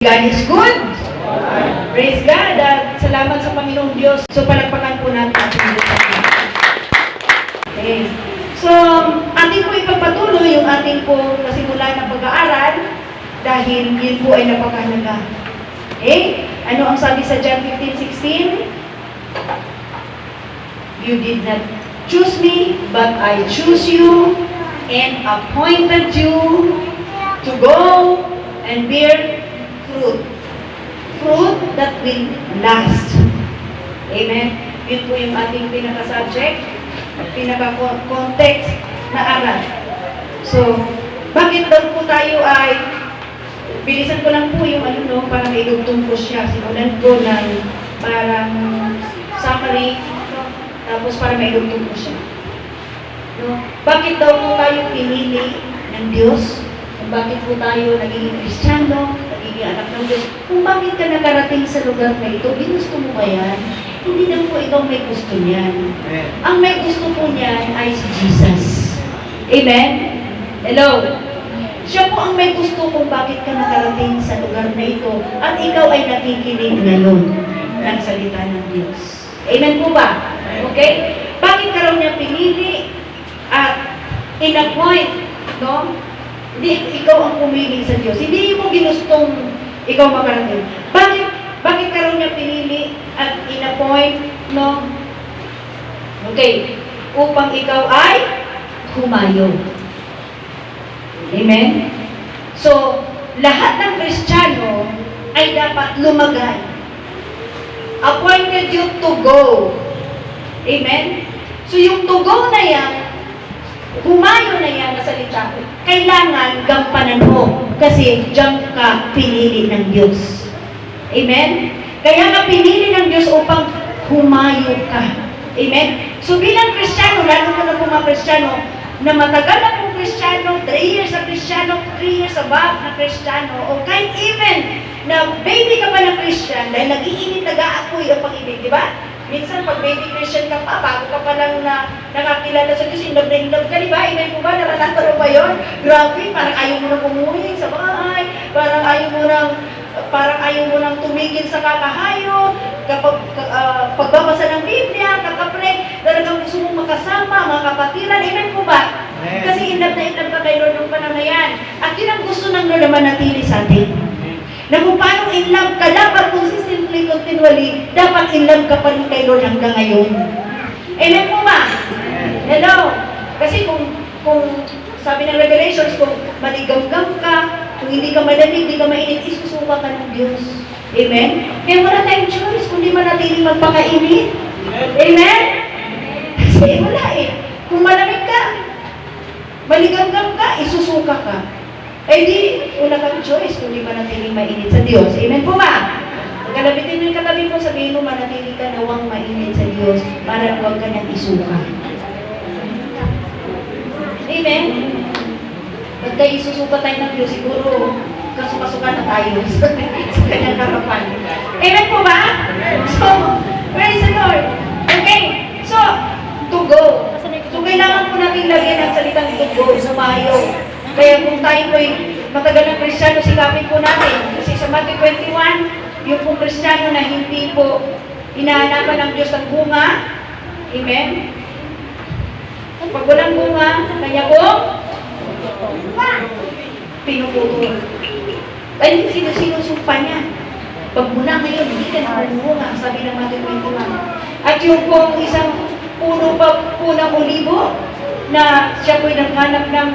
God is good. Praise God. At salamat sa Panginoong Diyos. So, palagpakan po natin ang Diyos. Okay. So, ating po ipagpatuloy yung ating po nasimulan ng pag-aaral dahil yun po ay napakahalaga. Okay? Ano ang sabi sa John 15:16? You did not choose me, but I choose you and appointed you to go and bear fruit that will last. Amen? Yun po yung ating pinaka-subject, pinaka-context na aral. So, bakit daw po tayo ay, bilisan ko lang po yung para maidugtong po siya. Simulan ko ng parang summary, tapos para maidugtong po siya. No? Bakit daw po tayo pinili ng Diyos? Bakit po tayo naging Kristiyano, naging anak ng Diyos? Kung bakit ka nakarating sa lugar na ito, ginusto mo ba yan? Hindi lang po ikaw may gusto niyan. Ang may gusto po niyan ay si Jesus. Amen? Hello? Siya po ang may gusto kung bakit ka nakarating sa lugar na ito at ikaw ay nakikinig ngayon ng salita ng Diyos. Amen po ba? Okay? Bakit ka raw niya pinili at in-appoint, no? Hindi ikaw ang pumili sa Diyos. Hindi mo ginustong ikaw makarating. Bakit ka raw niya pinili at in-appoint, no? Okay. Upang ikaw ay humayo. Amen? So, lahat ng Kristiyano ay dapat lumagay. Appointed you to go. Amen? So, yung to go na yan, humayo na yan na salita, kailangan gampanan mo kasi diyan ka pinili ng Diyos. Amen? Kaya ka pinili ng Diyos upang humayo ka. Amen? So bilang Kristiyano, lalo mo na po mga Kristiyano, na matagal na po Kristiyano, 3 years na Kristiyano, 3 years above na Kristiyano, o kahit even na baby ka pa na Christian, dahil nag-iinit, nag-aapoy ang pag-ibig, di ba? Minsan, pag baby Christian ka pa, bago ka pa lang na nakakilala sa Diyos, in love ka, di ba? Amen po ba? Naranasan mo ba yun? Grabe, parang ayaw mo nang umuwi sa bahay, parang ayaw mo nang tumigil sa kakahayo, kapag pagbabasa ng Biblia, kakapre, talagang gusto mong makasama, mga kapatiran, amen po ba? Kasi in love ka kay Lord ng panahon na yan. At yun ang gusto ng Lord na manatili sa atin. Na kung paano in love ka, dapat consistently, continually, dapat in love ka pa rin kay Lord hanggang ngayon. Amen po ba? Hello? Kasi kung sabi ng Revelations, kung maligamgam ka, kung hindi ka madalig, hindi ka mainit, isusuka ka ng Diyos. Amen? Kaya wala tayong choice kung di manatiling magpakainit. Amen? Kasi wala eh. Kung malamig ka, maligamgam ka, isusuka ka. Eh di, wala kang choice kung di manatiling mainit sa Diyos. Amen po ba? Pagkalabitin mo yung katabi mo, sabihin mo, manatili ka nawang mainit sa Diyos para huwag ka niyang isuka. Amen? Pagka isusuka tayo ng Diyos, siguro kasukasukan na tayo sa kanyang harapan. Amen po ba? So, praise the Lord. Okay, so, to go. So, kailangan po natin lagyan ang salitang to go, sumayo. Kaya kung tayo po'y matagal ng Kristiyano, sikapin po natin. Kasi sa Matthew 21, yung pong Kristiyano na hindi po hinahanapan ng Diyos ng bunga, amen? Pag walang bunga, kanya po, pinuputol. Ay, sinusumpa niya. Pag mula ngayon, hindi ka nakumunga, sabi ng Matthew 21. At yung pong isang puno pa po ng olibo, na siya po'y naghanap ng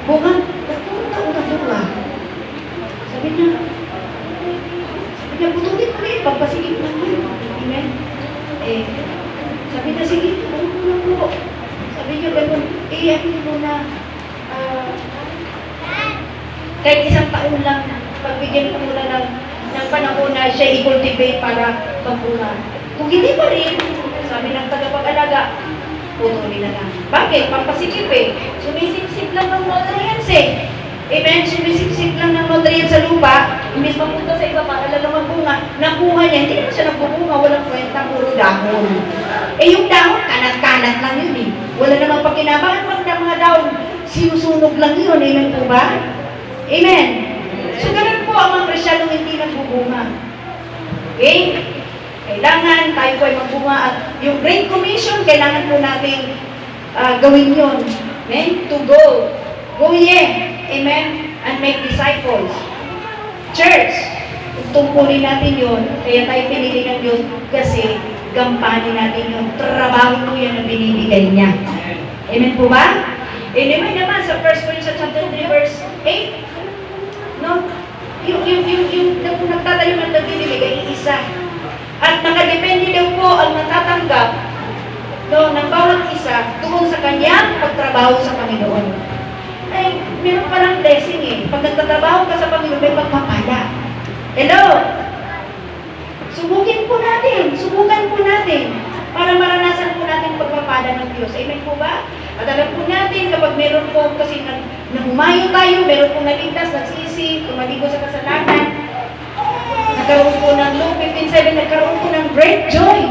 bunga, tatlong taon na bunga. Sabi niya, putulin mo rin, pagpasigit lang yun. Amen? Eh, sabi niya, sige, tulong po. Sabi niya, gano'n, ano mo na, kahit isang taon lang, pagbigyan ko muna ng panahon na siya i-cultivate para magbunga. Kung hindi pa rin, sabi ng tagapag-alaga, putulin na lang. Bakit? Pampasikip eh. Sumisip-sip lang ng nutrients eh. Amen? Sumisip-sip lang ng nutrients sa lupa, imbis mapunta sa iba para lalawang bunga, nakuha niya, hindi naman siya nagbubunga, walang kwenta, puro dahon. Eh yung dahon, kanat-kanat lang yun eh. Wala namang pakinabangan pag mga dahon, sinusunog lang yun. Amen po ba? Amen? So ganun po po ang mga Kristiyanong hindi nagbubunga. Okay? Kailangan tayo po ay magbunga at yung Great Commission, kailangan po natin gawin yun. Amen? To go. Go ye. Amen? And make disciples. Church, tungkulin natin yun. Kaya tayo pinili ng Diyos kasi gampanin natin yun. Trabaho po yan na binibigay niya. Amen po ba? Amen naman sa 1 Corinthians chapter 3 verse 8. No? Yung nagtatayo ng nagbibigay, isa. At nakadepende daw po ang natatanggap ng bawat isa doon sa kanyang pagtrabaho sa Panginoon. Ay, meron palang blessing eh. Pag nagtatrabaho ka sa Panginoon, may pagpapala. Hello? Subukan po natin para maranasan po natin pagpapala ng Diyos. Amen po ba? At alam po natin, kapag meron po, kasi nahumayo tayo, meron po naligtas, nagsisi, tumaligo sa kasalanan, nagkaroon po ng Luke 15:7, nagkaroon po ng great joy.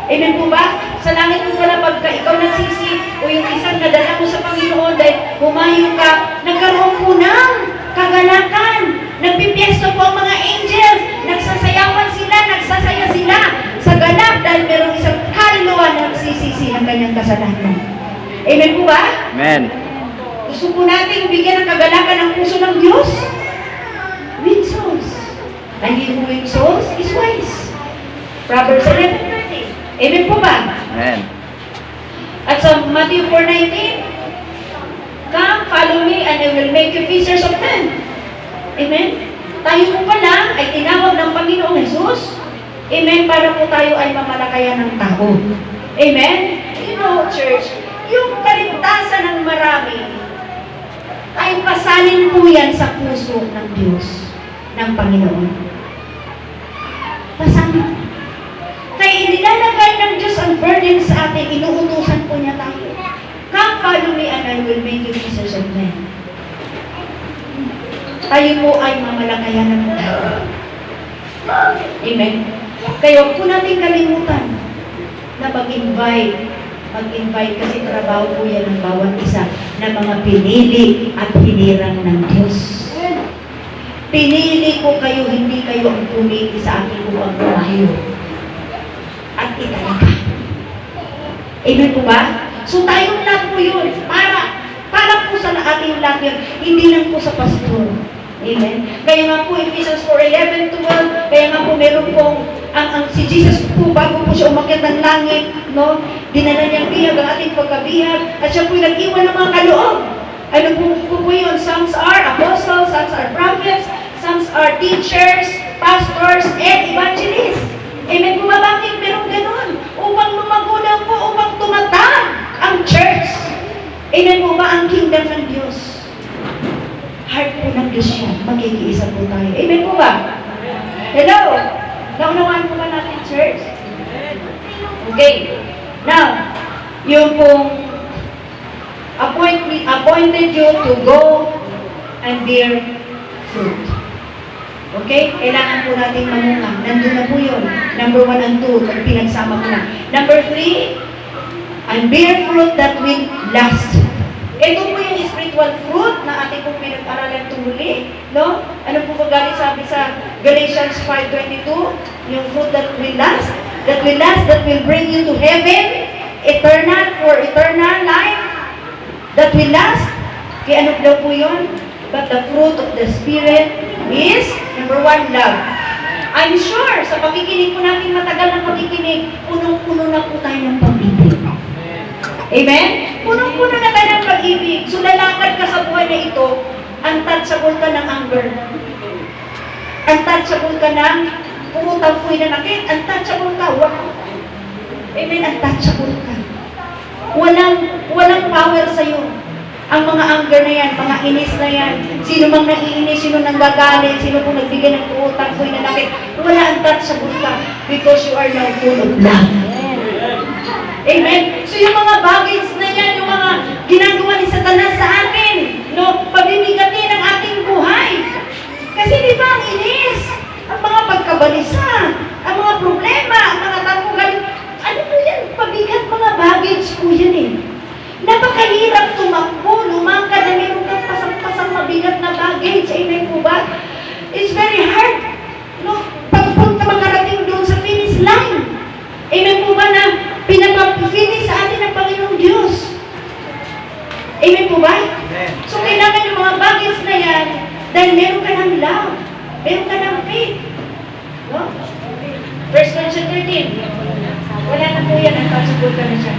Amen po ba? Sa langit po pala, pagka ikaw nagsisi, o yung isang nadala mo sa Panginoon, dahil humayo ka, nagkaroon po ng kagalakan. Nagpipiesto po ang mga angels, nagsasayawan sila, nagsasaya sila sa ganap dahil merong isang kaluluwa na nagsisisi ng kanyang kasalanan. Amen po ba? Amen. Gusto po natin bigyan ng kagalakan ang puso ng Diyos? Win souls. And he who wins souls is wise. Proverbs 11:30. Amen po ba? Amen. At sa Matthew 4:19, come, follow me, and I will make you fishers of men. Amen? Tayo po pala ay tinawag ng Panginoong Jesus. Amen? Para po tayo ay mamalakayan ng tao. Amen? You know, church, yung kaligtasan ng marami, ay pasalin po yan sa puso ng Diyos, ng Panginoon. Pasalin. Kaya inilalagay ng Diyos ang burden sa atin, inuutusan po niya tayo. Come, follow me, and I will make you fishers of men. Tayo po ay mamalakayan ng tao. Amen? Kaya huwag po natin kalimutan na mag-invite kasi trabaho po yan ng bawat isa na mga pinili at hinirang ng Diyos. Pinili ko kayo, hindi kayo ang pumili sa aking upang kumayo. At italaga. Amen po ba? So tayong lahat po yun. Para po sa ating lahat yun. Hindi lang po sa pastor. Amen. Kaya nga po, Ephesians 4:11-12, kaya nga po meron pong, si Jesus po, bago po siya umakyat ng langit, no? Dinala niyang bihag ang ating pagkabihag, at siya po nag-iwan ng mga kaloob. Ano po yun? Some are apostles, some are prophets, some are teachers, pastors, and evangelists. Amen po ba? Bakit meron ganun? Upang lumago daw po, upang tumatag ang church. Amen po ba? Ang kingdom ng Diyos. Heart po ng Diyos yan. Magkikiisa po tayo. Amen po ba? Hello? Naunawaan po ba natin, church? Okay. Now, yung pong appointed you to go and bear fruit. Okay? Kailangan po natin mamunga. Nandun na po yun. Number 1 and 2. Pinagsama ko na. Number 3, and bear fruit that will last. Ito po yung spiritual fruit na ating pong pinag-aralan tuli, no? Ano po ba galing sabi sa Galatians 5:22? Yung fruit that will last, that will bring you to heaven, for eternal life, that will last. Kaya ano daw po yun? But the fruit of the Spirit is, number 1, love. I'm sure, sa pakikinig po natin, matagal na pakikinig, punong-puno na po tayo ng pag-ibig. Amen? Punong-puno na tayo ng pag-ibig. So, lalakad ka sa buhay na ito, untouchable ka ng anger. Untouchable ka ng pumutang po inanakit. Untouchable ka. Wow. Amen? Untouchable ka. Walang power sa'yo. Ang mga anger na yan, mga inis na yan, sino mang naiinis, sino nang gagalit, sino pong nagbigay ng pumutang po inanakit, wala untouchable ka because you are now full of love. Amen? So yung mga baggage na yan, yung mga ginagawa ni Satanas sa atin, no, pabibigatin ang ating buhay. Kasi di ba ang inis, ang mga pagkabalisa, ang mga problema, ang mga tangkugan, ano po yan? Pabigat mga baggage po yan eh. Napakahirap tumakbo, lumangkad na meron kang pasang-pasang mabigat na baggage. Amen po ba? It's Imagine, wala na po yan, untouchable ka na siya.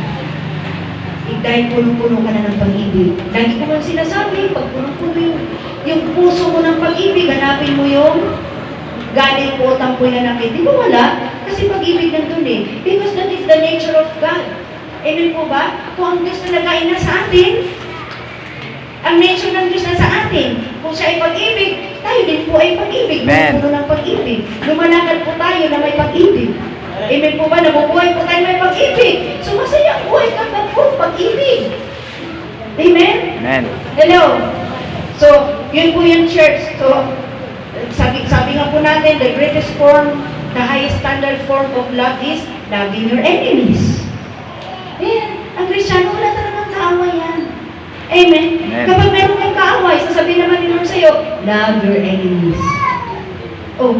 Dahil punong-puno ka na ng pag-ibig. Lagi ko man sinasabi, pag punong-puno yung puso mo ng pag-ibig, hanapin mo yung galing po, tampoy na namin. Di ba wala? Kasi pag-ibig nandun eh. Because that is the nature of God. Amen po ba? Kung ang Diyos na nagkain na sa atin, ang nature ng Diyos na sa atin, kung siya ay pag-ibig, tayo din po ay pag-ibig. Puno ng pag-ibig. Lumalakad po tayo na may pag-ibig. Amen po ba? Nabubuhay po tayo may pag-ibig. So masaya ang buhay kapag po pag-ibig. Amen? Amen. Hello? So, yun po yung church. So, sabi nga po natin, the greatest form, the highest standard form of love is loving your enemies. Ayan. Ang Kristiyano, wala talagang kaaway yan. Amen? Amen. Kapag meron kang kaaway, sasabihin naman ni Lord sa'yo, love your enemies. Oh,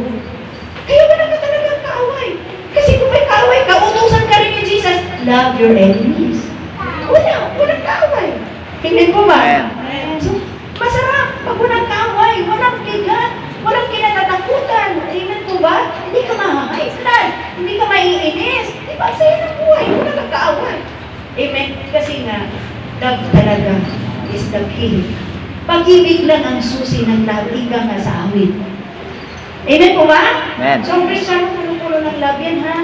kaya wala ka talagang kaaway. Kasi kung may kaaway ka, utusan ka rin ni Jesus, love your enemies. Walang kaaway. Tingnan ko ba? So, masarap. Pag walang kaaway, walang bigat, walang kinatatakutan. Tingnan ko ba? Hindi ka mahahailan, hindi ka maiinis. Di ba? Sa'yo ng buhay, wala kang kaaway. Amen? Kasi nga, love talaga is the key. Pag-ibig lang ang susi ng love, ika nga sa awit. Amen po ba? Amen. So, ang Kristiyano puno-puno ng love yan, ha?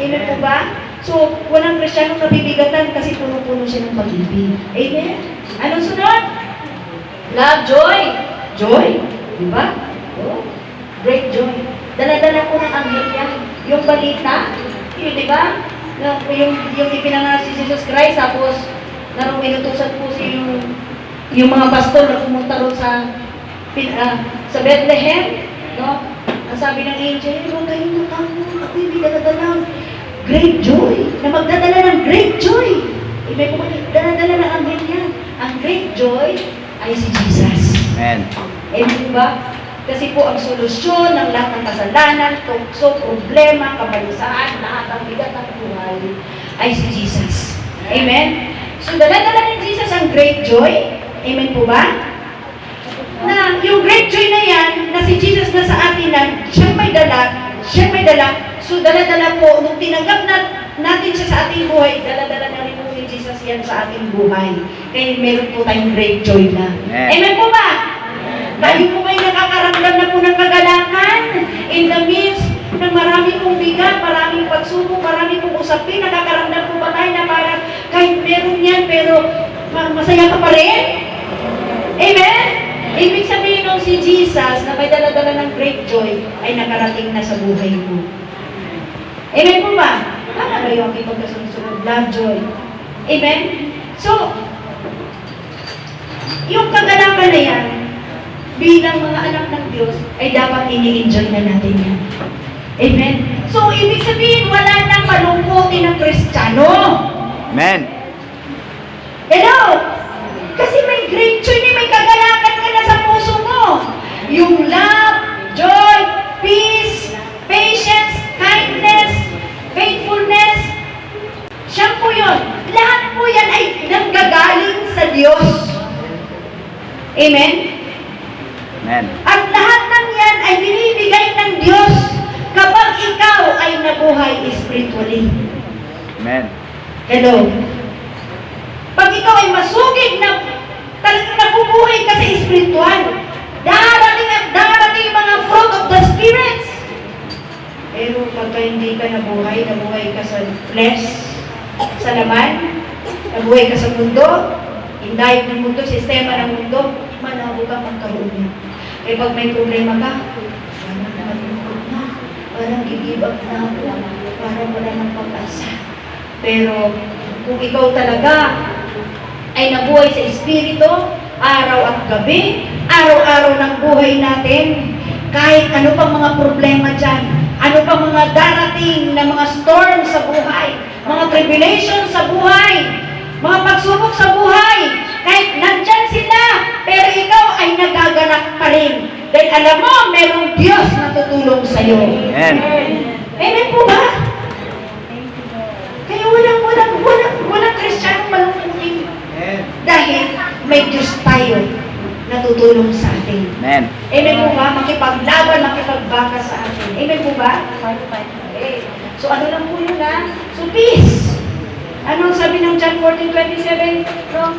Amen po ba? So, walang Kristiyano nabibigatan kasi puno-puno siya ng pag-ibig. Amen? Anong sunod? Love, joy. Joy. Di ba? Oh, great joy. Dala-dala po ng anghel yan. Yung balita, yun, di ba? Yung ipinangaral si Jesus Christ, tapos narong inutusan po yung mga pastor na pumunta ron sa Bethlehem, no? Ang sabi ng angel, huwag kayong matakot, ako'y may dala-dala great joy, na magdadala ng great joy. May dala-dala ng anghel yan. Ang great joy ay si Jesus. Amen. Amen ba? Kasi po ang solusyon ng lahat ng kasalanan, tukso, problema, kabalisaan, lahat ng bigat ng buhay ay si Jesus. Amen? So, dala-dala ni Jesus ang great joy. Amen po ba? Na yung great joy na yan, na si Jesus na sa atin na siya may dala, so dala-dala po, nung tinanggap natin siya sa ating buhay, dala-dala na rin po ni Jesus yan sa ating buhay. Kaya meron po tayong great joy na. Amen po ba? Tayo po may nakakaramdam na po ng kagalakan in the midst ng marami pong bigat, maraming pagsubok, marami pong usapin, nakakaramdam po ba tayo na parang kahit meron yan, pero masaya ka pa rin? Amen? Ibig sabihin nung si Jesus na may dala-dala ng great joy ay nakarating na sa buhay mo. Amen po ba? Tama ba yung aking pagkasunod-sunod? Love, joy. Amen? So, yung kagalakan na yan, bilang mga anak ng Diyos, ay dapat ini-enjoy na natin yan. Amen? So, ibig sabihin, wala nang malungkotin ng Kristiyano. Amen. Hello? Kasi may great joy, may kagalakan ka na sa puso mo. Yung love, joy, peace, patience, kindness, faithfulness. Siya po yun. Lahat po yan ay nanggagaling sa Diyos. Amen? Amen. At lahat ng yan ay binibigay ng Diyos kapag ikaw ay nabuhay spiritually. Amen. Hello? Pag ikaw ay masugid na talagang nabubuhay ka sa spiritual, darating at darating yung mga fruit of the spirits. Pero pagka hindi ka nabuhay ka sa flesh, sa laman, nabuhay ka sa mundo, indayog ng mundo, sistema ng mundo, malabo ka magkaroon niya. Kaya pag may problema ka, parang malungkot na, parang give up na ako, parang wala ng pag-asa. Pero kung ikaw talaga ay nabuhay sa Espiritu, araw at gabi, araw-araw ng buhay natin, kahit ano pang mga problema dyan, ano pang mga darating na mga storm sa buhay, mga tribulation sa buhay, mga pagsubok sa buhay, kahit nandyan sila, pero ikaw ay nagaganap pa rin. Dahil alam mo, merong Diyos na tutulong sa'yo. Amen. Amen po ba? Kaya walang Kristiyanong malungkutin. Dahil may Diyos tayo na tutulong sa atin. Amen. Amen po ba? Makipaglaban, makipagbaka sa atin. Amen po ba? Okay. So ano lang po yun? sabi ng John 14:27? No?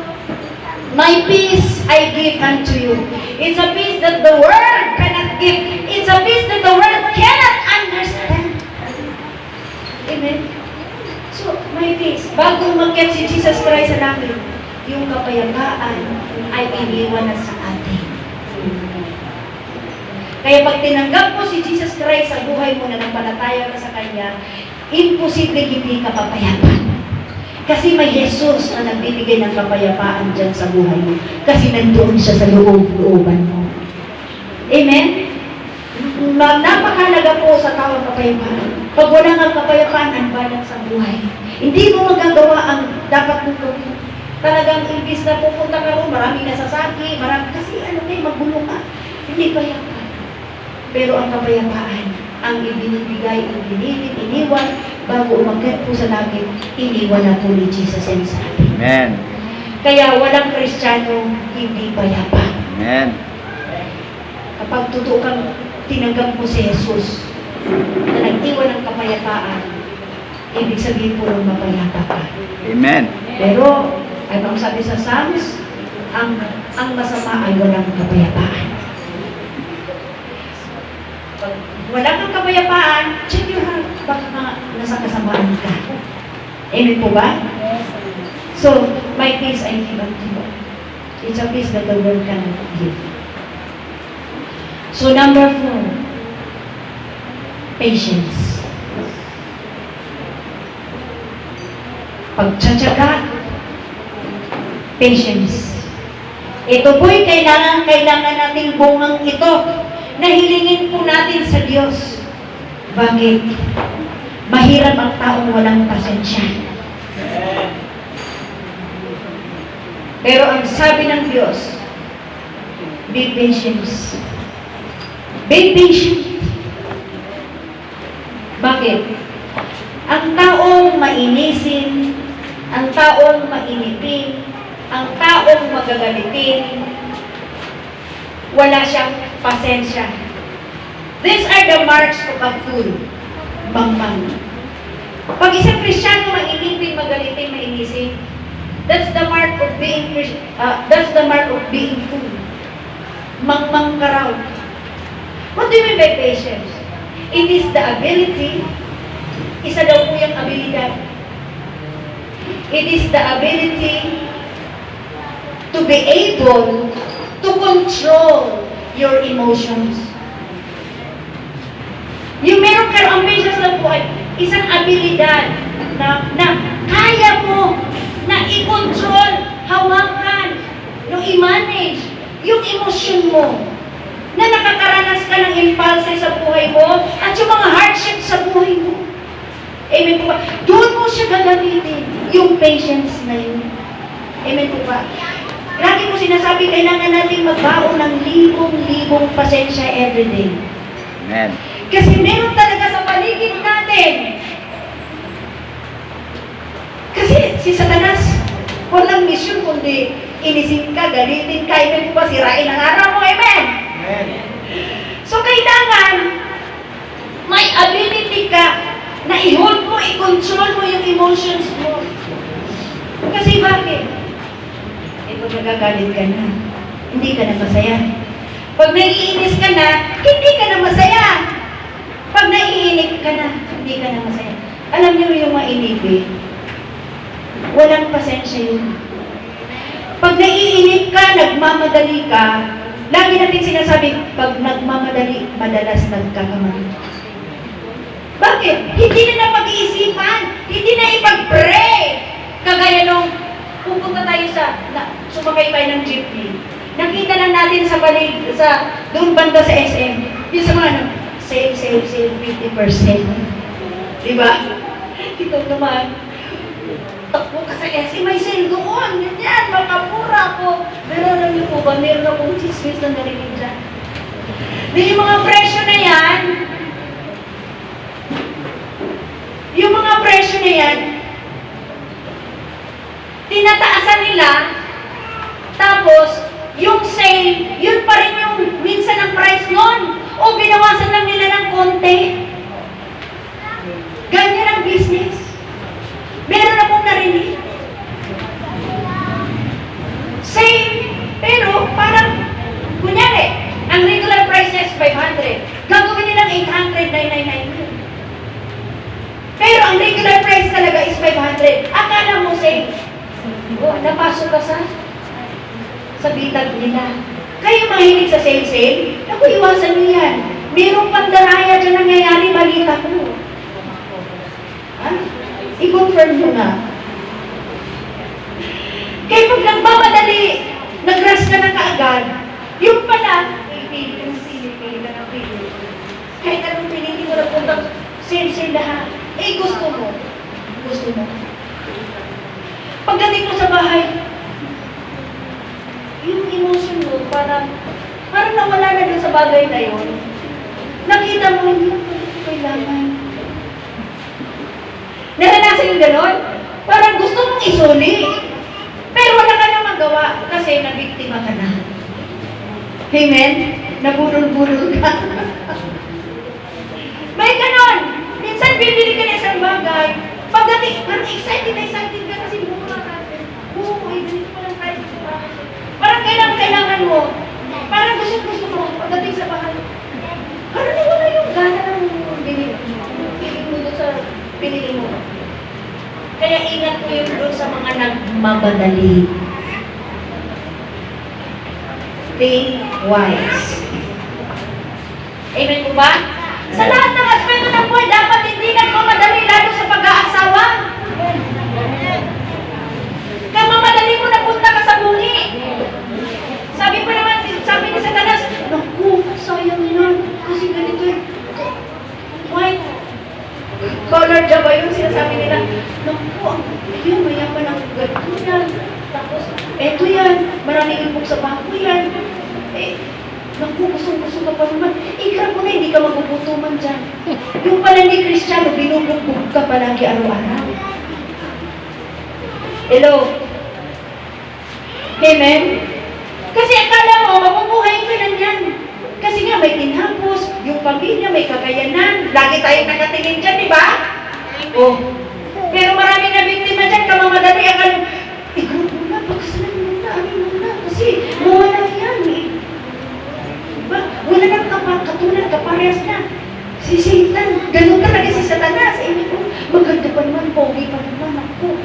My peace I give unto you. It's a peace that the world cannot give. It's a peace that the world cannot understand. Amen? So, my peace. Bago umakyat si Jesus Christ sa langit, yung kapayapaan ay iniwan na sa atin. Kaya pag tinanggap mo si Jesus Christ sa buhay mo na nampalataya ka sa Kanya, imposible hindi ka papayapa. Kasi may Jesus na nagbibigay ng kapayapaan dyan sa buhay mo. Kasi nandoon siya sa looban mo. Amen? Napakalaga po sa tawag kapayapaan. Pag wala kang kapayapaan, ang balat sa buhay. Hindi mo magagawa ang dapat mong gawin. Talagang imbis na pupunta ka ron, maraming nasasaki, kasi magulo ka. Hindi payapa. Pero ang kapayapaan, ang ibinibigay, ang binilin, iniwan, bago umakyat po sa langit, iniwan na po ni Jesus yan sa atin. Amen. Kaya walang Kristiyano hindi payapa. Amen. Kapag totoo kang tinanggap mo si Jesus, na nag-iwan ng kapayapaan, ibig sabihin po ng mapayapa ka. Amen. Pero, ay bang sabi sa Psalms, ang masama ay walang kapayapaan. Pag wala kang kapayapaan, check your heart. Baka nasa kasamaan ka. Amen po ba? So, my peace I give unto you. It's a peace that the world cannot give. So, number 4, patience. Pagtsatsaga, patience. Ito po'y kailangan nating bungang ito na hilingin po natin sa Diyos. Bakit? Mahirap ang taong walang pasensya. Pero ang sabi ng Diyos, be patient. Be patient. Bakit? Ang taong mainisin, ang taong mainipin, ang taong magagalitin, wala siyang pasensya. These are the marks of a fool. Bangmang. Pag isang Kristiyano mainipin, magalitin, mainisin, that's the mark of being fool. Mangmang ka raw. What do you mean by patience? It is the ability, isa daw po yung abilidad. It is the ability to be able to control your emotions. Yung meron ka ang patience na buhay, isang abilidad na kaya mo na i-control, hawakan, no, i-manage yung emosyon mo, na nakakaranas ka ng impulse sa buhay mo at yung mga hardship sa buhay mo. Amen po ba? Doon mo siya gagamitin, yung patience na yun. Amen po ba? Lagi mo sinasabi, kailangan natin magbaon ng libong-libong pasensya everyday. Amen. Kasi meron talaga sa paligid natin. Kasi si Satanas, walang misyon kundi inisin ka, galitin ka, amen po ba, sirain ang araw mo, amen? Amen. So kailangan, may ability ka na i-hold mo, i-control mo yung emotions mo. Kasi bakit? Pag nagagalit ka na, hindi ka na masaya. Pag naiinis ka na, hindi ka na masaya. Pag naiinig ka na, hindi ka na masaya. Alam niyo yung mainipin, walang pasensya yun. Pag naiinig ka, nagmamadali ka, lagi natin sinasabi, pag nagmamadali, madalas nagkakamali. Bakit? Hindi na napag-iisipan, hindi na ipag-pray. Kagaya nung pupunta tayo sumakay tayo ng jeepney. Nakita lang natin sa doon banda sa SM. Yung sa mga save 50%. Diba? Ito naman, takbo ka sa SM, may sale doon. Ganyan, makapura ko. Pero alam niyo po ba, meron akong chismis na narinig dyan. Yung mga presyo na yan, tinataasan nila, tapos, yung sale, yun pa rin yung minsan ang price nun. O binawasan lang nila ng konti. Ganyan ang business. Meron akong narinig. O, napasok ka sa bitag nila. Kayo mahilig sa sale-sale? Naku, iwasan niyo yan. Merong pandaraya dyan nangyayari, balita ko. Ha? I-confirm nyo na. Kaya pag nagmamadali, nag-rush ka na kaagad, yung pala, pili ka ng sili, pili ka ng pili. Kahit anong pinili mo na puntang sale-sale lahat, gusto mo. Gusto mo. Pagdating mo sa bahay, yung emotion mo, parang nawala na dun sa bagay na yun. Nakita mo, hindi mo kailangan. Naranasan yung ganon? Parang gusto mong isuli. Pero wala ka na magawa kasi nabiktima ka na. Amen? Nabulol-bulol ka. May ganon. Minsan bibili ka na isang bagay. Pagdating, parang excited ka kasi mura natin. Oo, ganito pa lang tayo sa bahay. Parang kailangan mo. Parang gusto mo pagdating sa bahay. Parang nawala yung gana ng pinili mo doon sa pinili mo. Kaya ingat mo yung doon sa mga nagmamadali. Think wise. Amen po ba? Sa lahat ng aspeto ng buhay, dapat hindi nagmamadali lalo sa pag-aasawa. Kaya mamadali mo na punta ka sa bungi. Sabi ni Satanas, naku, sayang yan. Kasi ganito yun. White collar job ba yun? Sinasabi nila, naku, yun, mayaman ang ganito yan. Tapos, eto yan, maraming ipok sa bako yan. Naku, gusto ka pa naman. Grab mo na, hindi ka magugutuman dyan. Yung pala ni Kristiyano, binubugbog ka palagi araw-araw. Hello? Amen? Kasi akala mo, mabubuhay ka lang yan. Kasi nga, may tinapos, yung pamilya, may kakayanan. Lagi tayong nakatingin dyan, di ba? Oh. Pero maraming nabiktima dyan, kamamadali, akala mo, grab mo na, pagkasalan mo na, kasi mawala yan eh. Diba? Wala nang katulad, kaparehas na. Si Satan, ganun talaga si Satanas. Maganda pa naman, pogi pa naman ako.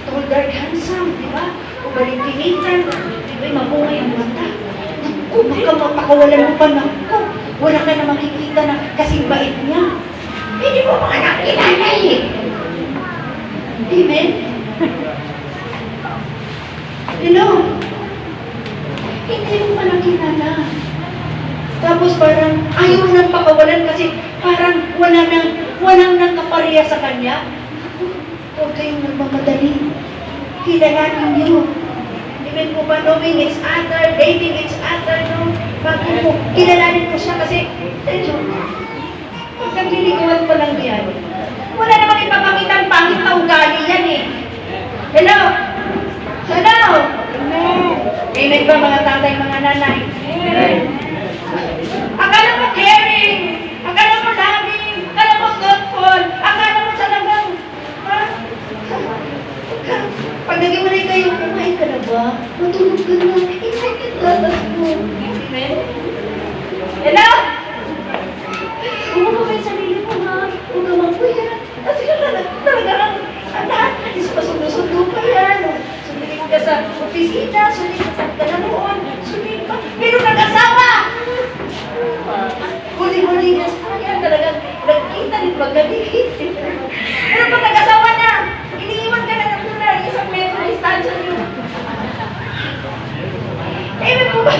Tall, dark, handsome, di ba? Ubalintinitan, di ba? Mabungay ang mata. Naku, baka mapakawalan mo pa na ako. Wala ka na makikita na kasing bait niya. Hindi mo mga nakilala eh. Amen? Hello? Hindi mo pa nakilala. Tapos parang ayaw mo nang pakawalan kasi parang walang nagkapareha sa kanya. Huwag kayong nagmamadali. Kilalanin niyo. Amen po ba? Knowing each other, dating each other, no? Bago po, kilalanin mo siya kasi, pag naglilikuan pa lang yan, wala namang ipapakita ang pangit na ugali yan eh. Hello? Hello? Amen ba mga tatay, mga nanay? Amen. Akala mo caring, akala mo loving, akala mo thoughtful, akala mo talagang, pag naging mo rin kayo, kumain ka na ba? Matulog ka na, excited ka, tapos mo. Amen? Hello? Huwag mo may sarili mo ha, huwag ka magpuyan. Kasi talaga lang, lahat, pasundo-sundo pa yan. Sundin ka sa opisina, sundin ka sa kanaroon, sundin pa. Pero nag-asawa! Huli-huli niya sa kanya, talagang nagkita din magkadikit. Pero pag nag-asawa na, iniiwan ka na ng tulad, isang metro distansya niyo. Amen po ba?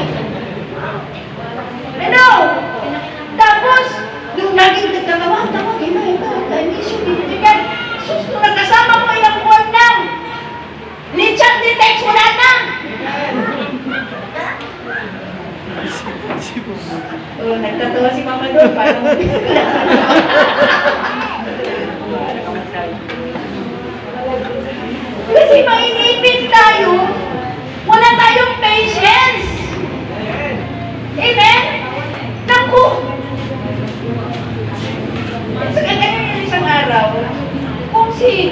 Hello? Tapos, nung naging nagkakawa, I miss you, binibigyan. Sus, nung nagkasama mo ilang buwan lang, ni-chat, ni-text, wala na. Oh, nagtatawa si Mama doon. Parang kasi mainipin tayo, wala tayong patience. Amen? Naku! Sa ganyan yung isang araw, kung si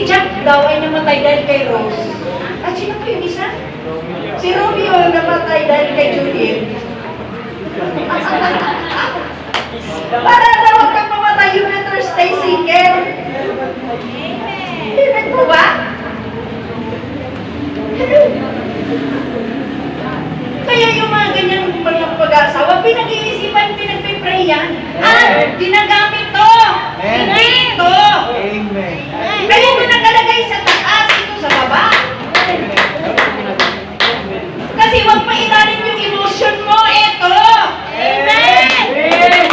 Jack daw ay namatay dahil kay Rose, at sino po yung isa? Si Romeo namatay dahil kay Juliet. Para daw huwag kang mamatay, you better stay single. Amen po ba? Pag pinag-iisipan, pinag-pray yan. At ginagamit to. Hindi ito. Amen. Kaya ito nakalagay sa taas, ito sa baba. Kasi huwag pairanin yung emotion mo. Ito. Amen.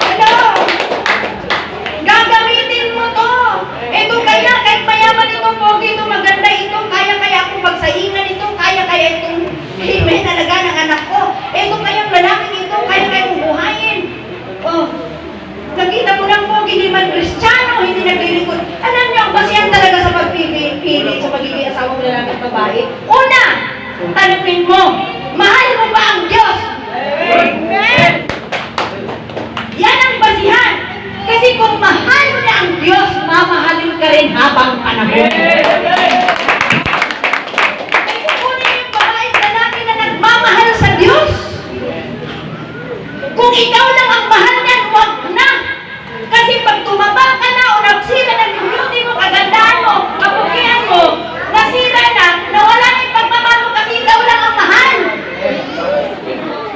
Ano? Gagamitin mo to. Ito kaya, kahit mayaman ito, pogi ito, maganda ito, kaya akong pagsaingan ito, kaya itong hinalaga ng anak ko. Ito kayang lalaking ito, kaya kong buhayin. Oh, nakita mo lang po, hindi man Kristiyano, hindi naglilingkod. Alam niyo, ang basihan talaga sa pagpipili sa pagiging asawa ng lalaki at babae. Una, tanungin mo, mahal mo ba ang Diyos? Amen! Yan ang basihan. Kasi kung mahal mo na ang Diyos, mamahalin ka rin habang panahon. Kaya kukunin yung babae at lalaki na nagmamahal sa Diyos. Kung ikaw lang ang mahal niyan, huwag na. Kasi pag tumaba ka na o nagsira na yung beauty mo, kagandahan mo, kapugian mo, nasira na, nawala na yung pagmamahal mo kasi ikaw lang ang mahal.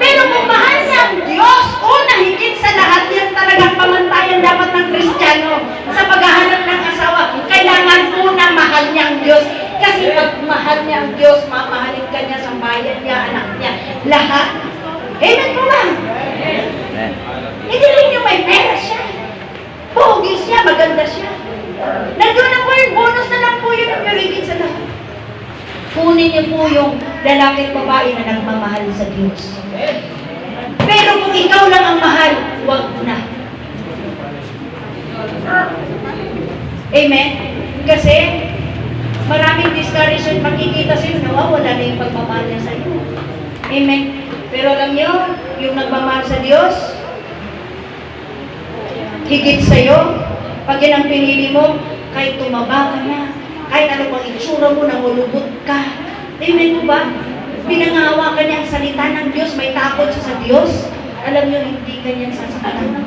Pero kung mahal niya ang Diyos, una higit sa lahat yan talagang pamantayan dapat ng Kristiyano sa paghahanap ng asawa. Kailangan una mahal niya ang Diyos. Kasi pag mahal niya ang Diyos, mamahalin ka niya sa bayan niya, anak niya, lahat. Amen po ba? Amen. Hindi rin yung may pera siya. Pogi siya, maganda siya. Nandun na po yung bonus na lang po yun ang higit sa lahat. Kunin niyo po yung lalaki at babae na nagmamahal sa Diyos. Pero kung ikaw lang ang mahal, huwag na. Amen? Kasi maraming discouragement makikita sa'yo, nawawala na yung pagmamahal niya sa'yo. Amen? Pero alam niyo, yung nagmamahal sa Diyos, higit sa'yo, pag yan ang pinili mo, kahit tumaba ka na, kahit ano pang itsura mo, nangulubot ka. Amen po ba? Pinangahawakan niya ang salita ng Diyos, may takot siya sa Diyos. Alam niyo, hindi kanyang sasaktan.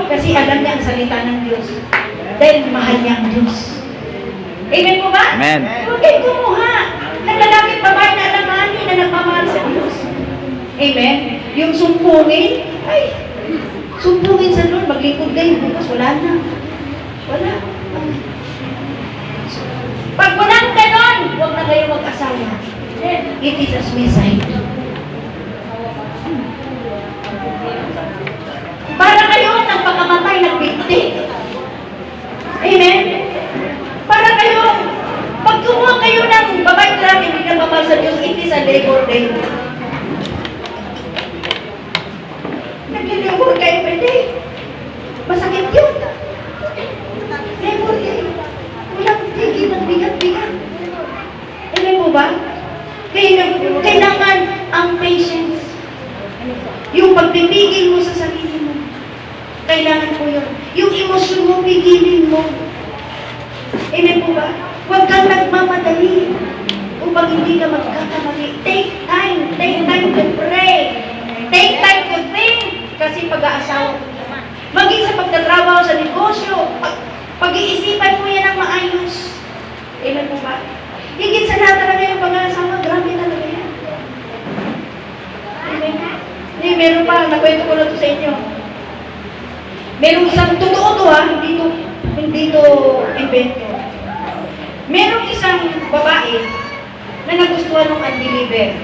Kasi alam niya ang salita ng Diyos. Dahil mahal niya ang Diyos. Amen po ba? Amen. Huwag kayo kumuha. Naglalaki babae na alamaan niyo na nagmamahal sa Diyos. Amen? Yung sumpungin, ay, sumpungin sa Lord, maglingkod kayo, bukas wala na. Wala. Pag walang ganon, huwag na kayo mag-asawa. It is a suicide. Para kayo nagpakamatay ng binti. Amen? Para kayo, pag kumuha kayo ng babae lang, hindi nagmamahal sa Diyos, it is a labor day. Nag-labor kayo every day. Masakit yun. Labor day. Walang tigil ng bigat-bigat. Amen po ba? Kailangan ang patience. Yung pagpipigil mo sa sarili mo. Kailangan po yun. Yung emosyon mo, pigilin mo. Amen po ba? Huwag kang nagmamadali. Upang hindi ka magkakamali. Take time to pray. Take time to think. Kasi pag-aasawa mo naman. Maging sa pagtatrabaho sa negosyo, pag-iisipan mo yan ang maayos. Amen po ba? Higit sa lahat talaga yung pag-aasawa, grabe talaga yan. Amen? Hindi, meron pa, nakwento ko na to sa inyo. Merong isang, totoo to ha, hindi to invento. Merong isang babae na nagustuhan ng unbeliever.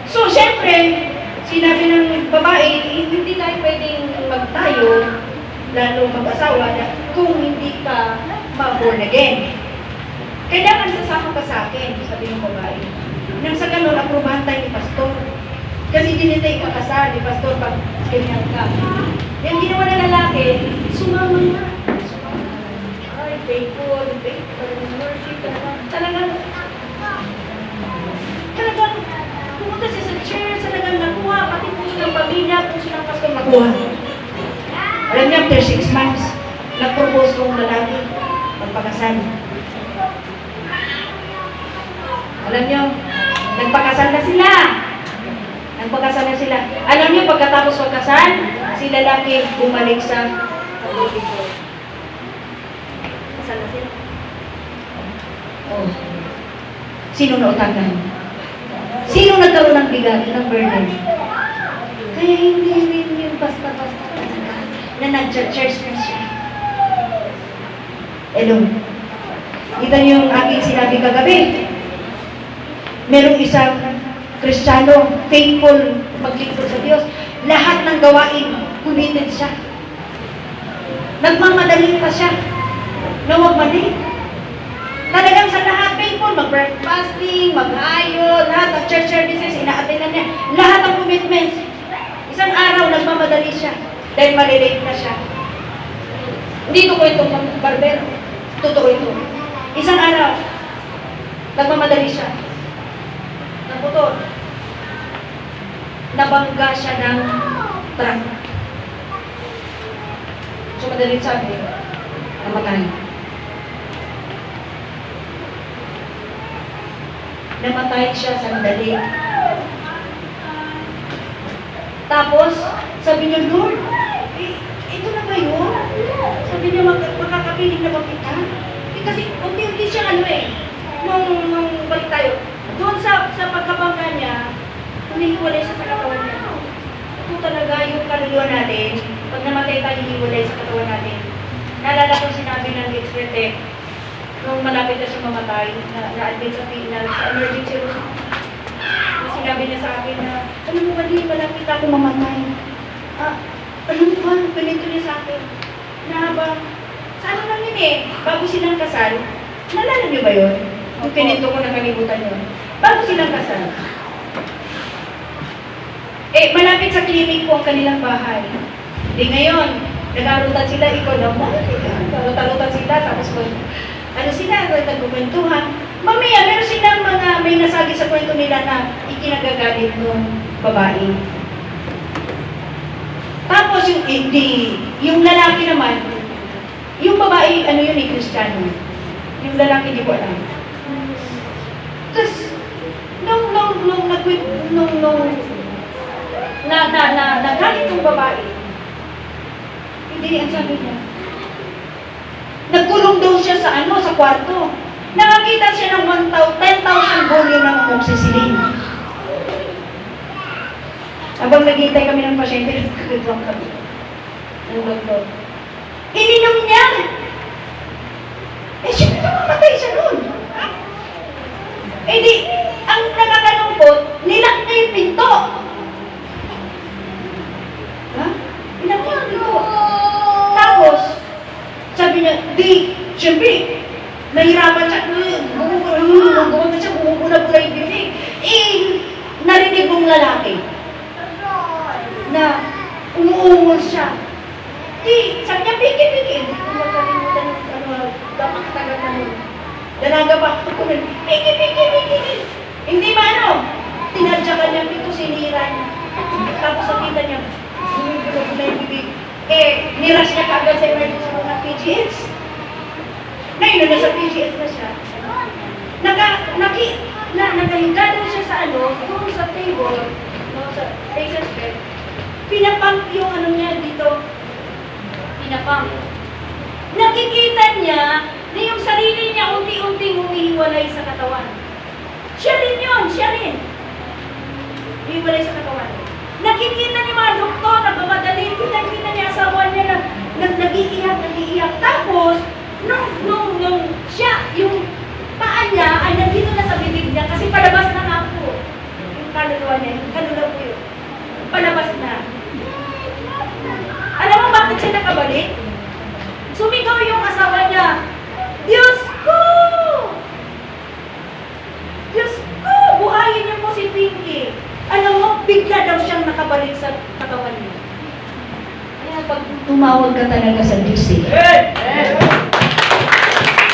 So, syempre, sinabi ng babae, hindi tayo pwedeng magtayo, lalo mag-asawa, kung hindi ka ma-born again. Kailangan sasama ka sa akin, sabi ng babae. Nang sa ganun, aprobahan tayo ni pastor. Kasi dinitay ka kasal ni pastor pag ganyan ka. Yung ginawa ng lalaki, sumama na. Ay, faithful, worship, talagang pumunta siya sa church, talagang nakuha, pati puso ng pamilya, puso ng pastor nakuha. Alam niya, after 6 months, nag-propose kong lalaki, magpakasal. Alam niyo, nagpakasal na sila. Alam niyo, pagkatapos magkasal, si lalaki bumalik sa pag-ibig ko. Kasal na sila. Oh. Sino nautagan? Sino nagkaroon ng bigat, ng burden? Kaya hindi rin yung basta-basta talaga na nag-church na siya. Hello. Kita niyo yung aking sinabi kagabi. Merong isang Kristiyano, faithful, maglingkod sa Diyos. Lahat ng gawain, committed siya. Nagmamadali pa siya. Na huwag mali. Talagang sa lahat, faithful, mag-breakfasting, mag-ayo, lahat ng church services, ina-attendan niya. Lahat ng commitments. Isang araw, nagmamadali siya. Dahil malilate na siya. Hindi ko itong barbero. Totoo ito. Isang araw, nagmamadali siya. Naputol. Nabangga siya ng truck. So, madaling sabi, namatay. Namatay siya sandali. Tapos, sabi niya, Lord, ito na ba yun? Sabi niya, makakapiling na ba kita? Kasi unti-unti siya nung balik tayo. Doon sa pagkabangga niya, humihiwalay siya sa katawan niya. Ito talaga yung kaluluwa natin. Pag namatay tayo, hihiwalay sa katawan natin. Naalala ko sinabi ng expert nung malapit na siya mamatay, na-admit sa emergency room. Sinabi niya sa akin na, alam mo ba, di malapit ako mamatay. Alam mo ba, ganito niya sa akin. Na habang, sa ano lang yun bago silang kasal, nalala niyo ba yun? Yung pinito ko, nakalimutan yun. Bago silang kasal. Malapit sa clinic po ang kanilang bahay. Di ngayon, nag-arutan sila, ikaw naman. Nag-arutan sila, tapos sila, nagkukwentuhan. Mamaya, meron silang may nasabi sa kwento nila na ikinagagalit ng babae. Tapos yung lalaki naman, yung babae, Kristiyano. Yung lalaki, di ko alam. Tapos, nagalit yung babae, hindi ang sabi niya. Nagkulong daw siya sa kwarto. Nakakita siya ng 10,000 volume ng amoxicillin. Habang naghihintay kami ng pasyente, nagkakadrong kami. Ang doktor. Ininom niya! Siyempre namamatay siya nun. Ang nakakalungkot, nilak niya yung pinto. Nilak niya yung pinto. Tapos, sabi niya, siyempre, nahirapan siya, bumubula yung bibig. Narinig mong lalaki na umuungol siya. Sabi niya, piki. Hindi ko makalimutan ng dapat-tagal na nun. Dalaga pa ako nun, piki. Hindi ba tinadyakan niya, pito sinira niya. Tapos nakita niya, bumubula yung bibig. Niras niya kaagad sa emergency room ng PGS. Ngayon, nasa PGS na siya. Nakahiga doon siya sa doon sa table, sa patient's bed. Pinapump yung niya dito. Pinapump. Nakikita niya na yung sarili niya unti-unting humihiwalay sa katawan. Siya rin yun, humihiwalay sa katawan. Nakikita niya mga doktor, nagmamadali, kita niya asawa niya na nag-iiyak. Tapos, nung siya, yung paa niya ay nandito na sa bibig niya kasi palabas na nga po. Yung kaluluwa niya, yung kaluluwa po yun. Palabas na. Alam mo bakit siya nakabalik? Sumigaw yung asawa niya, Diyos ko! Buhayin niyo po si Pinky. Alam mo, bigla daw siyang nakabalik sa katawan niya. Kaya pag tumawag ka talaga sa Diyos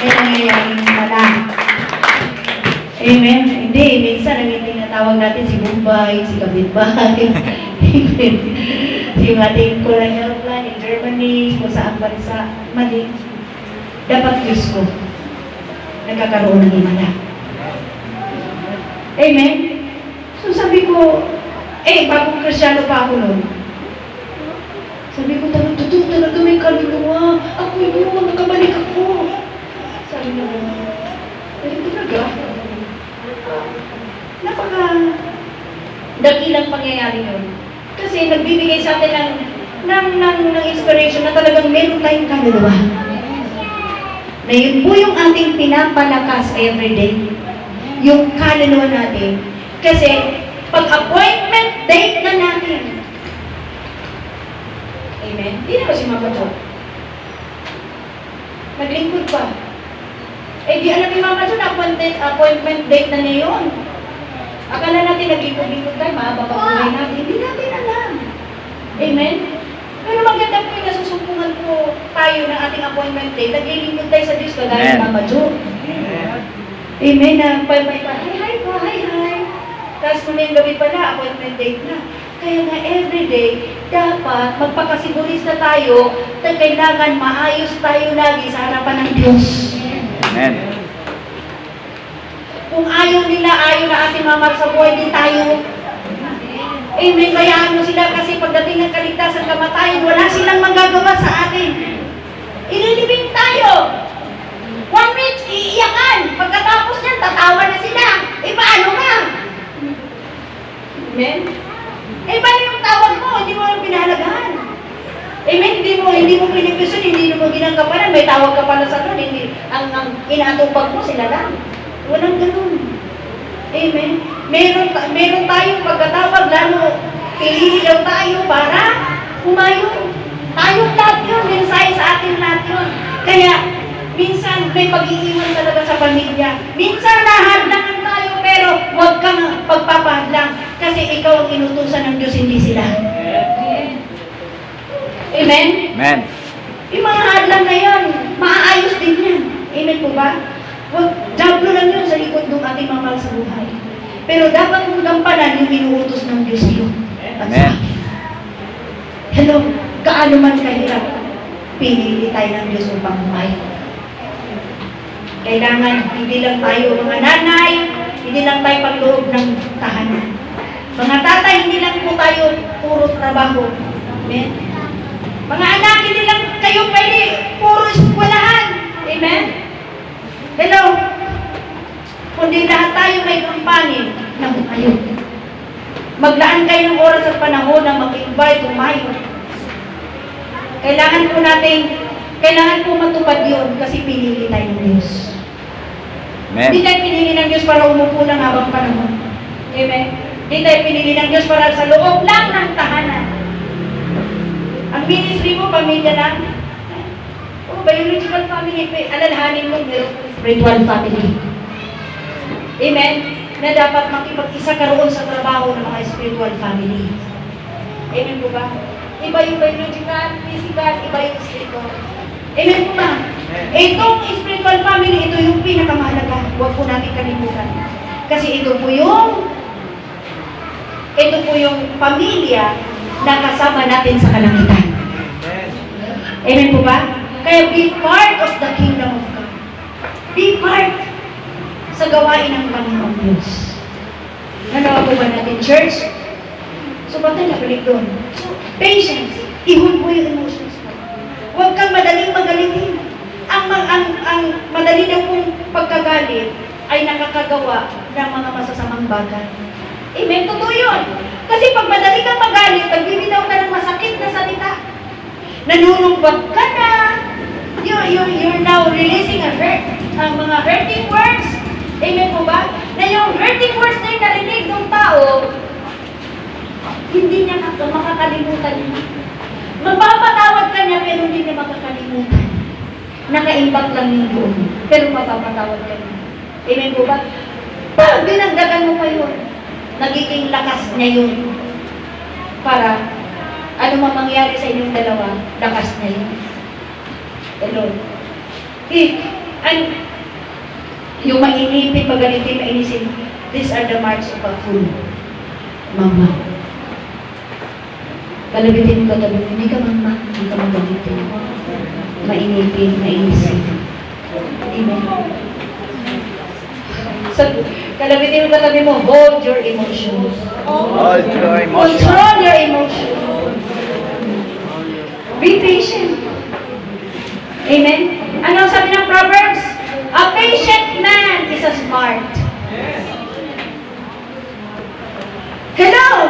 may nangyayaring pala. Amen? Hindi, minsan ang tinatawag natin si Mumbai, si Kapitbahay, si ating colonial plan in Germany, kung saan bansa, mali. Dapat Diyos ko nagkakaroon ng himala. Amen? So sabi ko, bagong Kristiyano pa ako noon. Sabi ko, totoo talaga may kaluluwa. Ako yun, nakabalik ako. Sabi niya, talaga? dakilang pangyayari yun. Kasi nagbibigay sa atin ng inspiration na talagang meron tayong kaluluwa. Na yun po yung ating pinapalakas everyday. Yung kaluluwa natin. Kasi, pag appointment date na natin, amen? Hindi na ba si Mama Jo? Naglingkod pa. Eh, di alam ni Mama Jo na appointment date na niya yun. Akala natin naglingkod-lingkod tayo, mahaba pa buhay natin. Hindi natin alam. Amen? Pero maganda po yung nasusumpungan po tayo ng ating appointment date. Naglilingkod tayo sa Diyos kagaya ni Mama Jo. Amen. Nagpalmay pa, hi po, hi. Tapos muna yung gabi pala, appointment date na. Kaya nga everyday, dapat magpakasigurista tayo na kailangan maayos tayo lagi sa harapan ng Diyos. Amen. Kung ayaw nila, ayaw na ating mamar sa buhay, di tayo. Amen. Bayaan mo sila kasi pagdating ng kaligtasan, kamatayan, wala silang magagawa sa atin. Ililibing tayo. 1 week, iiyakan. Pagkatapos niyan, tatawa na sila. Eh, paano ka? Amen? Eh, paano yung tawag mo? Hindi mo yung pinahalagahan. Amen? Hindi mo pinipisun, hindi mo ginagampanan. May tawag ka pala sa doon. Hindi, ang inaatupag mo, sila lang. Walang ganun. Amen? Meron tayong pagkatawag, lalo piliin daw tayo para humayon. Tayong lahat yun, mensahe sa atin lahat yun. Kaya, minsan may pag-iiwan talaga sa pamilya. Minsan nahadlangan tayo, pero huwag kang pagpapahadlang kasi ikaw ang inutusan ng Diyos, hindi sila. Amen? Amen. Yung mga hadlang na yun, maaayos din yan. Amen po ba? Huwag, jablo lang yun sa likod ng ating mamahal sa buhay. Pero dapat mong gampanan yung inuutos ng Diyos sa'yo. At sa akin. Hello, gaano man kahirap, pinili tayo ng Diyos upang humayo. Kailangan, hindi lang tayo mga nanay, hindi lang tayo pagloob ng tahanan. Mga tatay, hindi lang po tayo puro trabaho. Amen? Mga anak, hindi lang kayo pwede puro eskwelahan. Amen? Hello? Kundi lahat tayo may kampanin na humayo. Maglaan kayo ng oras at panahon na mag-invite, humayo. Kailangan po matupad yun kasi pinili tayo ng Diyos. Amen. Hindi tayo pinili ng Diyos para umupo lang habang panahon. Amen? Hindi tayo pinili ng Diyos para sa loob lang ng tahanan. Ang ministry mo, pamilya lang. Biological family, alalahanin mo, spiritual family. Amen? Na dapat makipag-isa ka roon sa trabaho ng mga spiritual family. Amen po ba? Iba yung biological, physical, iba yung spiritual. Amen po ba? Itong spiritual family, ito yung pinakamahalaga. Huwag po natin kalimutan. Kasi ito po yung pamilya na kasama natin sa kalangitan. Amen po ba? Kaya be part of the kingdom of God. Be part sa gawain ng Panginoong Diyos. Nanawa po ba natin, church? So, ba't tayo nabalik doon? So, patience. Ihon mo yung emotions mo. Huwag kang madaling magalitin. Ang madali daw pong pagkagalit ay nakakagawa ng mga masasamang bagay. Amen? Totoo yun. Kasi pag madali kang magalit, nagbibitaw ka ng masakit na salita. Nanunumbat ka na. You're now releasing ang mga hurting words. Amen po ba? Na yung hurting words na yung narinig ng tao, hindi niya makakalimutan niya. Magpapatawad ka niya, pero hindi niya makakalimutan. Nakaimbak lang yung doon, pero mapapatawad ka niya. Amen po ba? Pag dinagdagan mo pa yun, nagiging lakas niya yun. Para, ano man mangyari sa inyong dalawa, lakas niya yun. Hello. Yung mainipin, pagalitin, mainisin, these are the marks of a fool. Mama. Kalabitin mo katabi mo, hindi ka mama, hindi ka magalitin. Mainipin, mainisin. Amen. So, kalabitin mo katabi mo, hold your emotions. Hold your emotions. Control your emotions. Be patient. Amen? Ano sabi ng Proverbs? A patient man is a smart. Hello!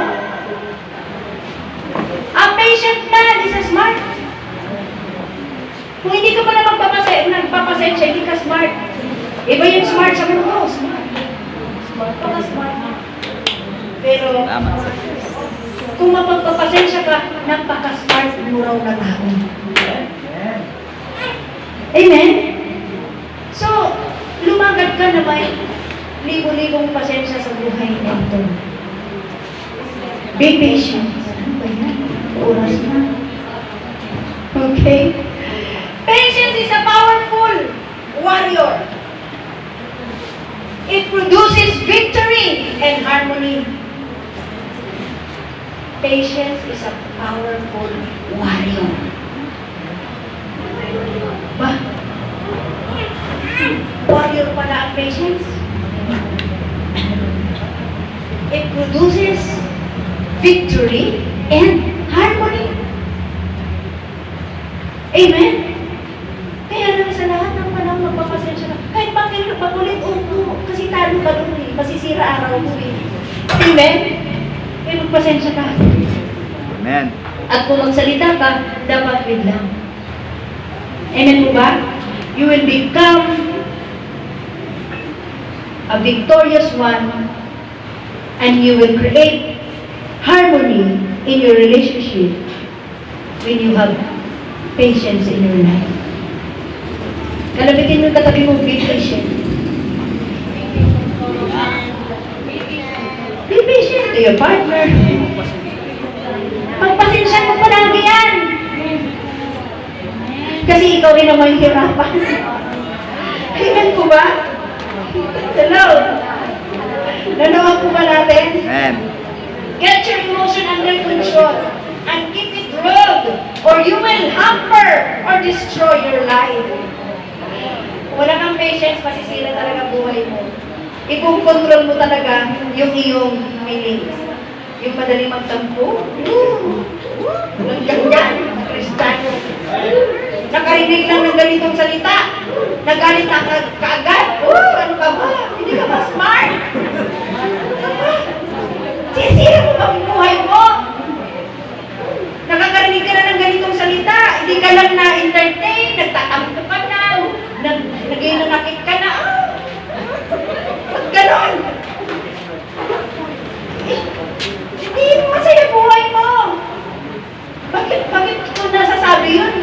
Kung hindi ka pa na nagpapasensya, hindi ka smart. Iba yung smart sa mundo. Smart. Smart ka, smart. Pero, Salamat sa kung mapagpapasensya ka, napaka-smart mo raw na tao. Amen? So, lumagad ka na may libo-libong pasensya sa buhay nito. Be patient. Ano ba yan? Oras na. Okay? Patience is a powerful warrior. It produces victory and harmony. Patience is a powerful warrior. Ba? Warrior pala ang patience. It produces victory and harmony. Amen? Kaya naman sa lahat ng panahon magpapasensya ka. Kahit pakulit, upo. Kasi talo ka doon eh. Masisira araw mo eh. Amen? Kaya magpasensya ka. Amen. At kung magsalita ka, dapat biglang. Amen po ba? You will become a victorious one and you will create harmony in your relationship when you have patience in your life. Kalabitin mo yung katabi mo, be patient. Be patient to your partner. Pagpasensya mo palagi yan. Kasi ikaw rin naman hirapan. Amen po ba? Hello? Nanood po ba natin? Amen. Get your emotion under control and keep it ruled or you will hamper or destroy your life. Wala kang patience, masisira talaga buhay mo. Ipong-control mo talaga yung iyong feelings. Yung madali magtampo. Nagganyan, Kristano. Nakarinig lang ng ganitong salita. Nagalit na kaagad. Ano ka ba? Hindi ka ba smart? Sisira mo ba ang buhay mo? Nakakarinig ka na ng ganitong salita. Hindi ka lang na-entertain. Nagtatampo ka na. Nag-inanakit ka na. Ba't ganon? Hindi masaya buhay mo. Bakit ko nasasabi yun?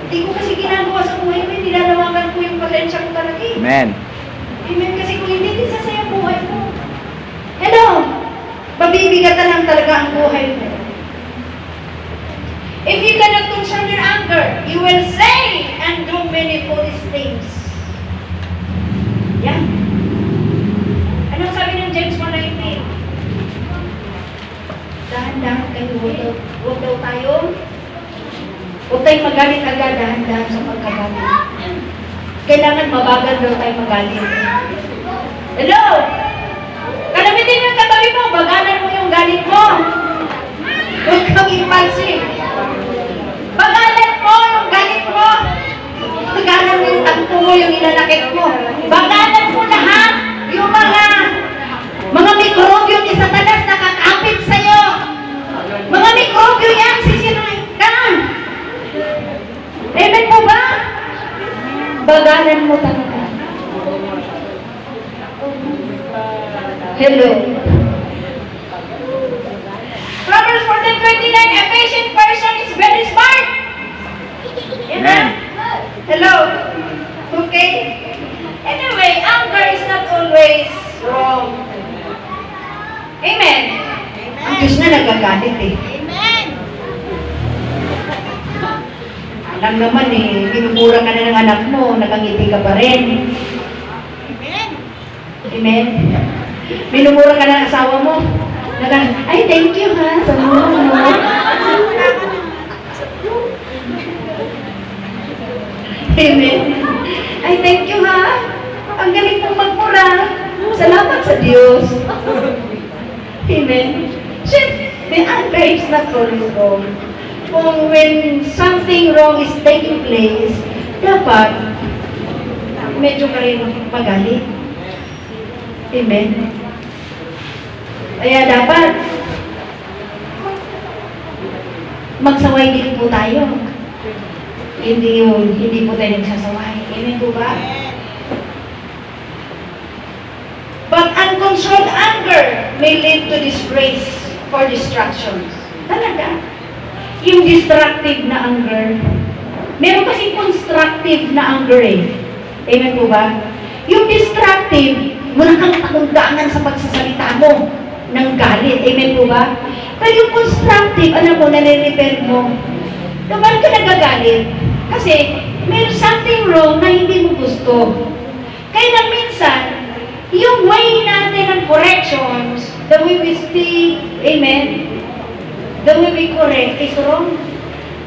Hindi ko kasi ginagawa sa buhay mo. Nilalawagan ko yung pasensya ko talaga eh. Amen. Amen. Kasi kung hindi sasaya buhay mo. Hello? Mabibigatan lang talaga ang buhay mo. If you cannot control your anger, you will say and do many foolish things. Yan. Anong sabi ng James 1:19? Dahan-dahan kayo, huwag daw tayo. Huwag tayong magalit agad, dahan-dahan sa pagkagalit. Kailangan mabagal daw tayo magalit. Hello? Kalamitin mo yung katabi mo, bagalan mo yung galit mo. Huwag kang impulsive. Bagalan mo yung galit mo. Bagalan mo yung tampo mo, yung inanakit mo. Bagalan mo lahat yung mga mikrobyo ni Satanas na kakapit sa'yo. Mga mikrobyo yan, sisirain ka. Amen po ba? Bagalan mo talaga. Hello. Proverbs 14:29, a patient person is very smart. Amen. Hello. Okay. Anyway, anger is not always wrong. Amen. Ang Diyos na nagagalit eh. Amen. Alam naman eh, minumura ka na ng anak mo, nakangiti ka pa rin. Amen. Amen. Minumura ka ng asawa mo. Ay, thank you ha, sa mura mo. Amen. Ay, thank you ha. Ang galing mong magmura. Salamat sa Diyos. Amen. The anger is not always wrong. Kung when something wrong is taking place, dapat medyo ka rin magalit. Amen. Kaya dapat magsaway din po tayo. hindi po tayo nagsasaway. Amen po ba? But uncontrolled anger may lead to disgrace or distractions. Talaga. Yung destructive na anger, meron kasing constructive na anger eh. Amen po ba? Yung destructive, wala kang takunggangan sa pagsasalita mo ng galit. Amen po ba? Pero yung constructive, alam mo, nare-repair mo. Kapag ka nagagalit, kasi may something wrong na hindi mo gusto. Kaya na minsan, yung way natin ng corrections, the way we speak, amen, the way we correct is wrong.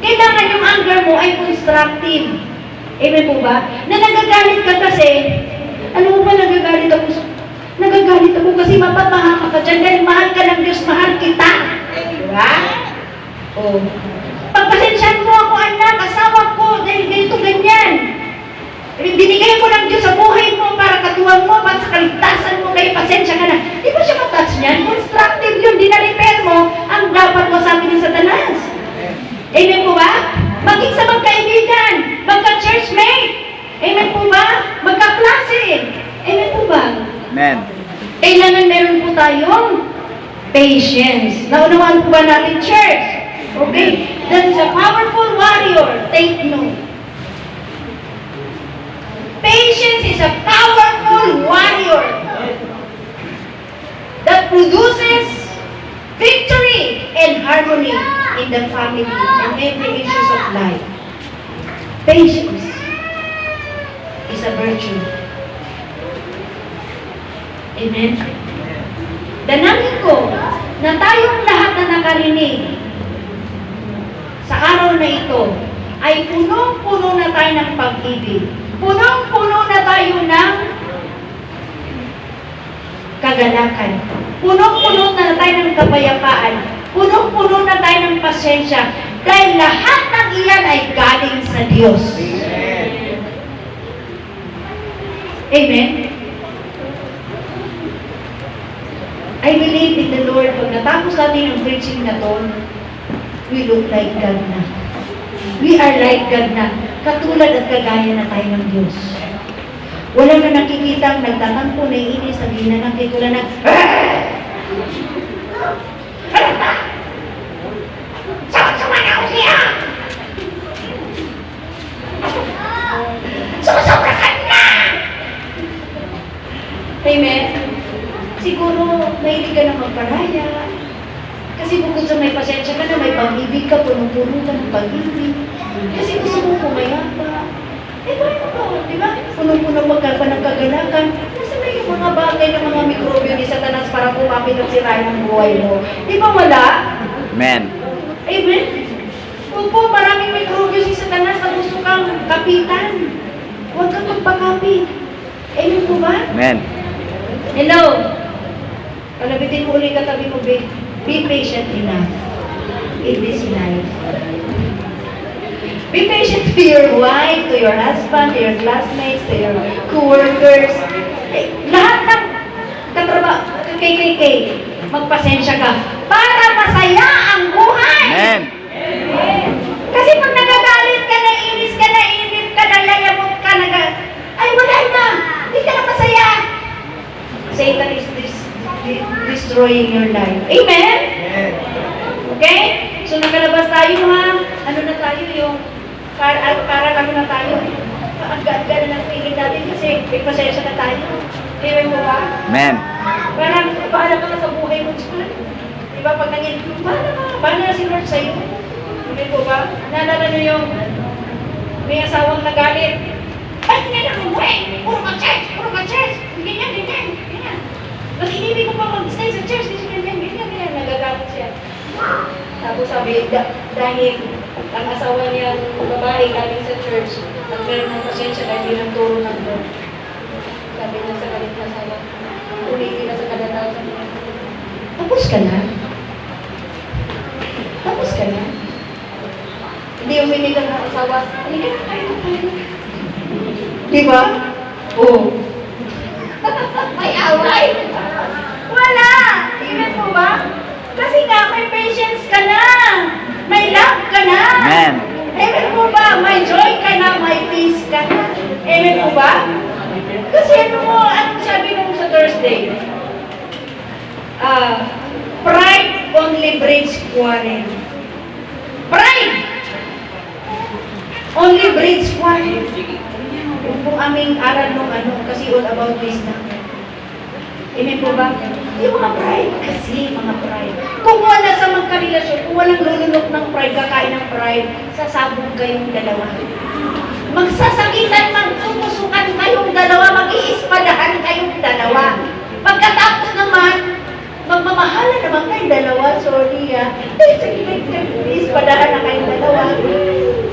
Kailangan yung anger mo ay constructive. Amen po ba? Na nagagalit ka kasi, ano mo ba nagagalit ako? Nagagalit ako kasi mapapahaka ka dyan dahil mahal ka ng Diyos, mahal kita. Diba? O. Pagpasensyahan mo ako, anak, asawa ko, dahil ganito, ganyan. Binigay ko ng Diyos sa buhay mo para katuwang mo, para sa kaligtasan mo, kaya pasensya ka na. Di ba siya matouch niyan? Constructive yun, dina-repair mo ang dapat mo sa amin ng Satanas. Amen po ba? Maging sa magkaibigan, magka-churchmate. Amen po ba? Magka-klase. Amen po ba? Amen. Kailangan meron po tayong patience. Naunawaan po ba natin, church? Okay? That is a powerful warrior. Take note. Patience is a powerful warrior that produces victory and harmony in the family and every issues of life. Patience is a virtue. Amen? Danangin ko na tayong lahat na nakarinig sa araw na ito ay punong-puno na tayo ng pag-ibig. Punong-puno na tayo ng kagalakan. Punong-puno na tayo ng kapayapaan. Punong-puno na tayo ng pasensya. Dahil lahat ng iyan ay galing sa Diyos. Amen? I believe in the Lord. Pag natapos natin ang preaching na to, we look like God na. We are like God na. Katulad at kagaya na tayo ng Diyos. Wala na nakikita ang nagtatampo, naiinis, naghinanakit, wala na, sama-sama na ako siya! Sumasobra ka na! Amen? Siguro, mahilig ka na magparaya. Kasi bukod sa may pasensya ka na, may pag-ibig ka, punong-puno ka ng pag-ibig. Kasi gusto mo pumayapa. Eh, paano ba? Di ba? Punong-puno magkalpa ng kagalakan. Nasa may mga bagay ng mga mikrobyo ni Satanas para kumapit at sirain ang buhay mo. Di ba wala? Amen. Amen? Opo, maraming mikrobyo si Satanas na gusto kang kapitan. Huwag kang magpakapit. Amen po ba? Amen. Hello? Palabitin mo ulit katabi mo, be patient enough in this life. Be patient to your wife, to your husband, to your classmates, to your co-workers. Eh, lahat ng katrabaho, KKK, magpasensya ka para masaya ang buhay. Amen. Kasi pag nagagalit ka, nainis ka, nainip ka, nalayamot ka, ay wala na, hindi ka na masaya. Satan is destroying your life. Amen? Okay? So nakalabas tayo ha. Ano na tayo yung parang ano na tayo. Agad-agad na ng feeling natin kasi may pasensya na tayo. Amen mo ba? Amen. Parang bahala ka na sa buhay mo dyan. Diba pag nangin, bahala na si Lord sa'yo. Amen po ba? Naalala nyo yung may asawang nagalit. Ay, hindi na umuwi! Puro ka church! Puro ka church! Ganyan, ganyan, ganyan. Mas inibig ko pa mag-stay sa church. Ganyan, ganyan, ganyan. Nagagalit siya. Tapos sabi, dahil ang asawa niya, babae, galing sa church, at meron ng pasensya dahil yun ang turo ng Lord. Sabi niya sa galit na asawa, ulitin na sa kadatasan niya. Tapos ka na? Tapos ka na? Hindi uminig ang asawa, hindi ka na tayo. Diba? Oo. May away. Wala! Amen po ba? Kasi nga, may patience ka na. May love ka na. Amen. Amen po ba? May joy quarrel. Pride! Only breeds quarrel. Yung po aming aral nung kasi all about this na. Amen po ba? Yung mga pride, kasi mga pride. Kung wala sa magkarelasyon, kung walang lulunok ng pride, kakain ng pride, sasabog kayong dalawa. Magsasakitan, magtutusukan kayong dalawa, mag-iispadahan kayong dalawa. Pagkatapos naman, magmamahalan naman kayong dalawa, sorry iispadahan na kayong dalawa.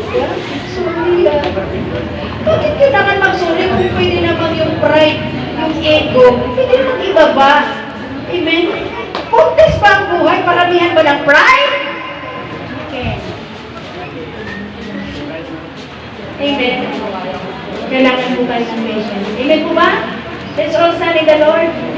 Yeah? Sorry Bakit kailangan mag-sorry kung pwede naman yung pride, yung ego, pwede naman ibaba. Amen? Puntis pa ang buhay, paramihan ba ng pride? Okay. Amen. Kailangan po tayo ng patience. Amen po ba? Let's all stand in the Lord.